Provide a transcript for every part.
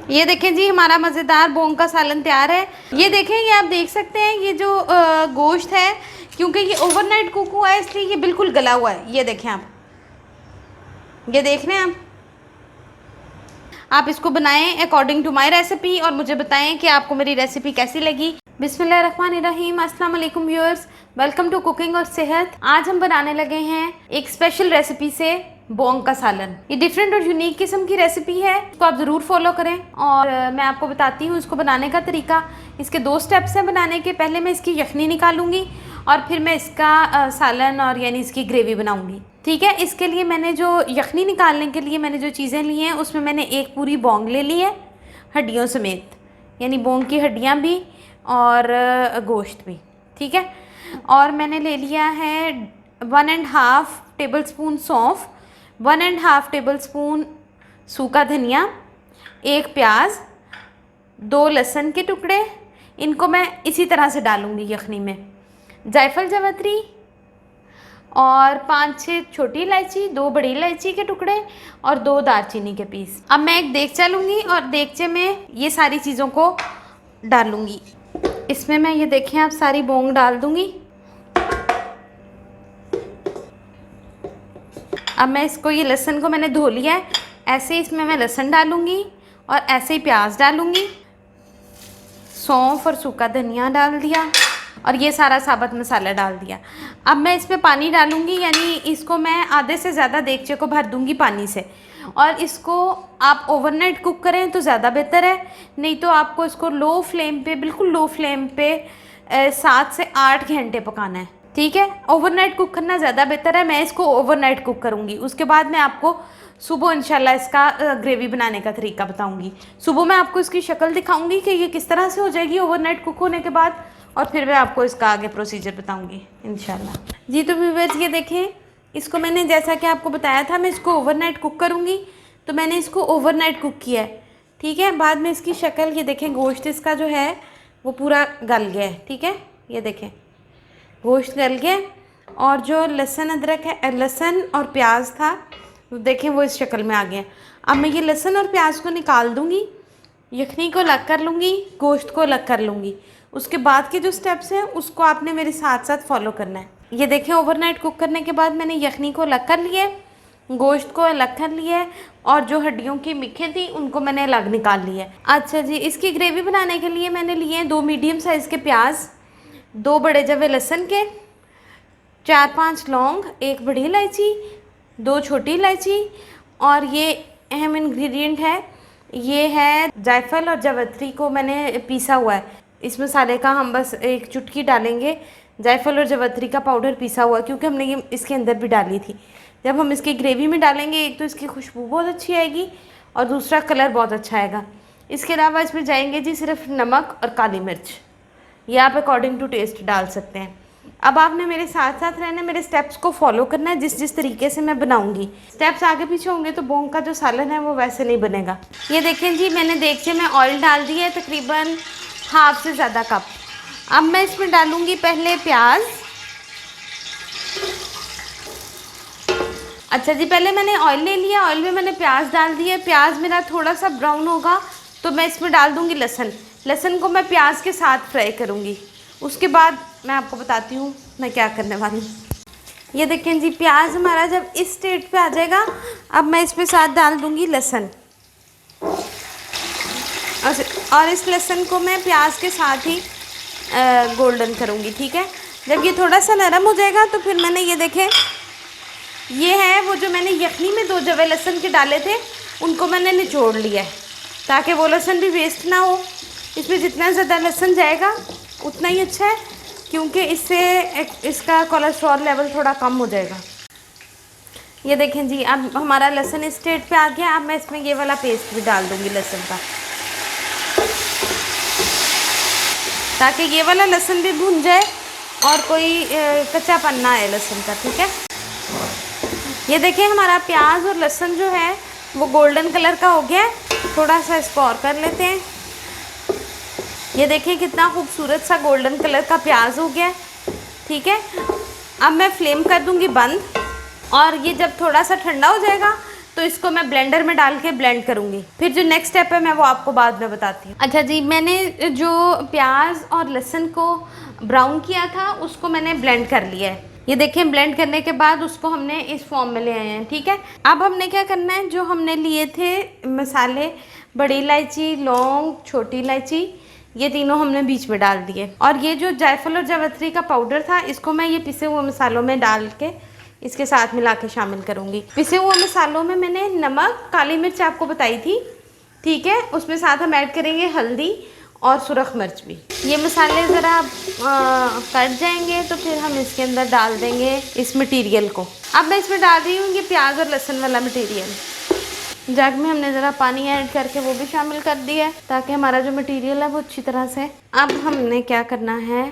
ये देखें जी, हमारा मज़ेदार बोंग का सालन तैयार है। ये देखें, ये आप देख सकते हैं, ये जो गोश्त है, क्योंकि ये ओवरनाइट कुक हुआ है इसलिए ये बिल्कुल गला हुआ है। ये देखें आप, ये देख रहे हैं आप इसको बनाएं अकॉर्डिंग टू माय रेसिपी और मुझे बताएं कि आपको मेरी रेसिपी कैसी लगी। बिस्मिल्लाहिर्रहमानिर्रहीम, अस्सलाम वालेकुम व्यूअर्स, वेलकम टू कुकिंग और सेहत। आज हम बनाने लगे हैं एक स्पेशल रेसिपी से बोंग का सालन। ये डिफरेंट और यूनिक किस्म की रेसिपी है, तो आप ज़रूर फॉलो करें। और मैं आपको बताती हूँ इसको बनाने का तरीका। इसके 2 स्टेप्स हैं बनाने के। पहले मैं इसकी यखनी निकालूंगी और फिर मैं इसका सालन और यानी इसकी ग्रेवी बनाऊंगी। ठीक है, इसके लिए मैंने जो यखनी निकालने के लिए मैंने जो चीज़ें ली हैं उसमें मैंने एक पूरी बोंग ले ली है, हड्डियों समेत, यानी बोंग की हड्डियाँ भी और गोश्त भी। ठीक है, और मैंने ले लिया है 1.5 टेबल स्पून सौंफ, 1.5 टेबल स्पून सूखा धनिया, 1 प्याज, 2 लहसुन के टुकड़े। इनको मैं इसी तरह से डालूंगी यखनी में। जायफल जावित्री और 5-6 छोटी इलायची, 2 बड़ी इलायची के टुकड़े और 2 दालचीनी के पीस। अब मैं एक देगचा लूँगी और देगचे में ये सारी चीज़ों को डालूँगी। इसमें मैं ये देखें आप सारी बोंग डाल दूँगी। अब मैं इसको, ये लहसुन को मैंने धो लिया है, ऐसे इसमें मैं लहसुन डालूँगी और ऐसे ही प्याज डालूँगी, सौंफ और सूखा धनिया डाल दिया और ये सारा साबुत मसाला डाल दिया। अब मैं इसमें पानी डालूँगी, यानी इसको मैं आधे से ज़्यादा देगचे को भर दूँगी पानी से। और इसको आप ओवरनाइट कुक करें तो ज़्यादा बेहतर है, नहीं तो आपको इसको लो फ्लेम पे, बिल्कुल लो फ्लेम पे 7 से 8 घंटे पकाना है। ठीक है, ओवरनाइट कुक करना ज़्यादा बेहतर है। मैं इसको ओवरनाइट कुक करूँगी, उसके बाद मैं आपको सुबह इंशाल्लाह इसका ग्रेवी बनाने का तरीका बताऊँगी। सुबह मैं आपको इसकी शक्ल दिखाऊँगी कि ये किस तरह से हो जाएगी ओवरनाइट कुक होने के बाद, और फिर मैं आपको इसका आगे प्रोसीजर बताऊंगी इंशाल्लाह जी। तो व्यूअर्स ये देखें, इसको मैंने जैसा कि आपको बताया था मैं इसको ओवरनाइट कुक करूंगी, तो मैंने इसको ओवरनाइट कुक किया है। ठीक है, बाद में इसकी शक्ल ये देखें, गोश्त इसका जो है वो पूरा गल गया है। ठीक है, ये देखें गोश्त गल गया और जो लहसुन अदरक है, लहसुन और प्याज था, तो देखें वो इस शक्ल में आ गया। अब मैं ये लहसुन और प्याज को निकाल दूँगी, यखनी को अलग कर लूँगी, गोश्त को अलग कर लूँगी। उसके बाद के जो स्टेप्स हैं उसको आपने मेरे साथ साथ फॉलो करना है। ये देखें, ओवरनाइट कुक करने के बाद मैंने यखनी को अलग कर लिया है, गोश्त को अलग कर लिया है और जो हड्डियों की मिखें थी उनको मैंने अलग निकाल लिया है। अच्छा जी, इसकी ग्रेवी बनाने के लिए मैंने लिए हैं 2 मीडियम साइज़ के प्याज, 2 बड़े जवे लहसुन के, 4-5 लौंग, 1 बड़ी इलायची, 2 छोटी इलायची, और ये अहम इंग्रेडिएंट है, ये है जायफल और जावित्री को मैंने पीसा हुआ है। इस मसाले का हम बस 1 चुटकी डालेंगे, जायफल और जावित्री का पाउडर पीसा हुआ, क्योंकि हमने ये इसके अंदर भी डाली थी। जब हम इसकी ग्रेवी में डालेंगे, एक तो इसकी खुशबू बहुत अच्छी आएगी और दूसरा कलर बहुत अच्छा आएगा। इसके अलावा इसमें जाएंगे जी सिर्फ नमक और काली मिर्च, ये आप अकॉर्डिंग टू टेस्ट डाल सकते हैं। अब आपने मेरे साथ साथ रहना, मेरे स्टेप्स को फॉलो करना है जिस तरीके से मैं बनाऊंगी। स्टेप्स आगे पीछे होंगे तो बोंग का जो सालन है वो वैसे नहीं बनेगा। ये देखें जी, मैंने देगचे में ऑयल डाल दिया है, तकरीबन हाफ से ज़्यादा कप। अब मैं इसमें डालूंगी पहले प्याज। अच्छा जी, पहले मैंने ऑयल ले लिया, ऑयल में मैंने प्याज डाल दिया। प्याज मेरा थोड़ा सा ब्राउन होगा तो मैं इसमें डाल दूंगी लहसुन। लहसुन को मैं प्याज के साथ फ्राई करूंगी, उसके बाद मैं आपको बताती हूँ मैं क्या करने वाली हूँ। ये देखें जी, प्याज हमारा जब इस स्टेज पे आ जाएगा, अब मैं इसमें साथ डाल दूंगी लहसुन, और इस लहसुन को मैं प्याज के साथ ही गोल्डन करूँगी। ठीक है, जब ये थोड़ा सा नरम हो जाएगा तो फिर मैंने ये देखें, ये है वो जो मैंने यखनी में 2 जवे लहसुन के डाले थे, उनको मैंने निचोड़ लिया है ताकि वो लहसुन भी वेस्ट ना हो। इसमें जितना ज़्यादा लहसुन जाएगा उतना ही अच्छा है, क्योंकि इससे इसका कोलेस्ट्रॉल लेवल थोड़ा कम हो जाएगा। ये देखें जी, अब हमारा लहसुन इस स्टेज पे आ गया। अब मैं इसमें ये वाला पेस्ट भी डाल दूँगी लहसुन का, ताकि ये वाला लहसुन भी भुन जाए और कोई कच्चापन ना आए लहसुन का। ठीक है, ये देखें हमारा प्याज और लहसुन जो है वो गोल्डन कलर का हो गया। थोड़ा सा इसको और कर लेते हैं। ये देखें कितना खूबसूरत सा गोल्डन कलर का प्याज हो गया। ठीक है, अब मैं फ्लेम कर दूंगी बंद, और ये जब थोड़ा सा ठंडा हो जाएगा तो इसको मैं ब्लेंडर में डाल के ब्लेंड करूँगी। फिर जो नेक्स्ट स्टेप है मैं वो आपको बाद में बताती हूँ। अच्छा जी, मैंने जो प्याज और लहसुन को ब्राउन किया था उसको मैंने ब्लेंड कर लिया है। ये देखें, ब्लेंड करने के बाद उसको हमने इस फॉर्म में ले आए हैं। ठीक है, अब हमने क्या करना है, जो हमने लिए थे मसाले, बड़ी इलायची, लौंग, छोटी इलायची, ये तीनों हमने बीच में डाल दिए। और ये जो जायफल और जावित्री का पाउडर था, इसको मैं ये पिसे हुए मसालों में डाल के इसके साथ मिला के शामिल करूँगी। पिसे हुए मसालों में मैंने नमक, काली मिर्च आपको बताई थी, ठीक है, उसमें साथ हम ऐड करेंगे हल्दी और सुरख मिर्च भी। ये मसाले ज़रा कट जाएंगे तो फिर हम इसके अंदर डाल देंगे इस मटेरियल को। अब मैं इसमें डाल रही हूँ ये प्याज और लहसुन वाला मटेरियल। जग में हमने ज़रा पानी ऐड करके वो भी शामिल कर दिया है ताकि हमारा जो मटेरियल है वो अच्छी तरह से। अब हमने क्या करना है,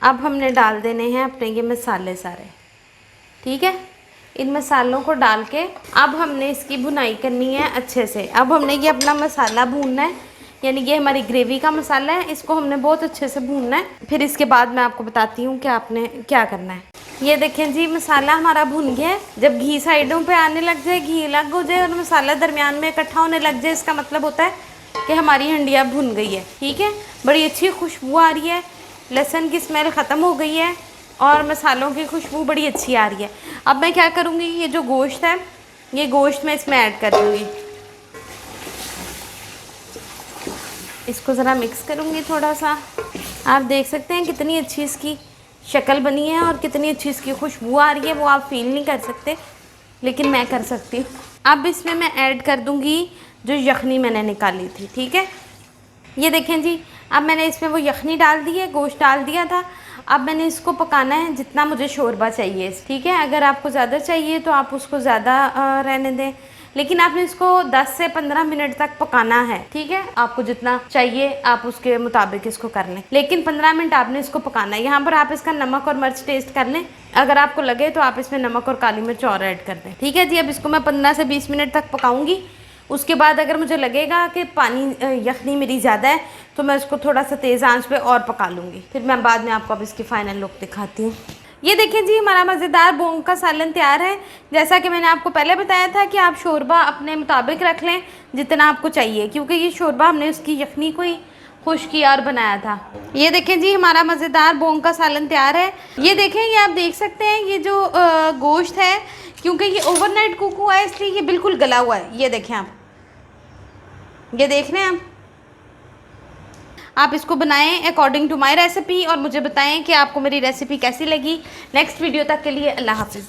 अब हमने डाल देने हैं अपने ये मसाले सारे। ठीक है, इन मसालों को डाल के अब हमने इसकी भुनाई करनी है अच्छे से। अब हमने ये अपना मसाला भूनना है, यानी ये हमारी ग्रेवी का मसाला है, इसको हमने बहुत अच्छे से भूनना है। फिर इसके बाद मैं आपको बताती हूँ कि आपने क्या करना है। ये देखें जी, मसाला हमारा भुन गया है। जब घी साइडों पे आने लग जाए, घी अलग हो जाए और मसाला दरमियान में इकट्ठा होने लग जाए, इसका मतलब होता है कि हमारी हंडिया भुन गई है। ठीक है, बड़ी अच्छी खुशबू आ रही है, लहसुन की स्मेल ख़त्म हो गई है और मसालों की खुशबू बड़ी अच्छी आ रही है। अब मैं क्या करूँगी, ये जो गोश्त है, ये गोश्त मैं इसमें ऐड कर दूँगी। इसको ज़रा मिक्स करूँगी थोड़ा सा। आप देख सकते हैं कितनी अच्छी इसकी शक्ल बनी है और कितनी अच्छी इसकी खुशबू आ रही है। वो आप फील नहीं कर सकते, लेकिन मैं कर सकती हूँ। अब इसमें मैं ऐड कर दूँगी जो यखनी मैंने निकाली थी। ठीक है, ये देखें जी, अब मैंने इसमें वो यखनी डाल दी है, गोश्त डाल दिया था। अब मैंने इसको पकाना है जितना मुझे शोरबा चाहिए। ठीक है, अगर आपको ज़्यादा चाहिए तो आप उसको ज़्यादा रहने दें, लेकिन आपने इसको 10 से 15 मिनट तक पकाना है। ठीक है, आपको जितना चाहिए आप उसके मुताबिक इसको कर लें, लेकिन 15 मिनट आपने इसको पकाना है। यहाँ पर आप इसका नमक और मिर्च टेस्ट कर लें, अगर आपको लगे तो आप इसमें नमक और काली मिर्च और ऐड कर दें। ठीक है जी, अब इसको मैं 15 से 20 मिनट तक पकाऊंगी। उसके बाद अगर मुझे लगेगा कि पानी यखनी मेरी ज़्यादा है तो मैं इसको थोड़ा सा तेज़ आंच पे और पका लूँगी। फिर मैं बाद में आपको अब इसकी फ़ाइनल लुक दिखाती हूँ। ये देखें जी, हमारा मज़ेदार बोंग का सालन तैयार है। जैसा कि मैंने आपको पहले बताया था कि आप शोरबा अपने मुताबिक रख लें जितना आपको चाहिए, क्योंकि ये शोरबा हमने उसकी यखनी को ही खुश किया और बनाया था। ये देखें जी, हमारा मज़ेदार बोंग का सालन तैयार है। ये देखें, ये आप देख सकते हैं, ये जो गोश्त है, क्योंकि ये ओवरनाइट कुक हुआ है इसलिए ये बिल्कुल गला हुआ है। ये देखें, ये देख रहे हैं आप इसको बनाएं अकॉर्डिंग टू माय रेसिपी और मुझे बताएं कि आपको मेरी रेसिपी कैसी लगी। नेक्स्ट वीडियो तक के लिए अल्लाह हाफिज़।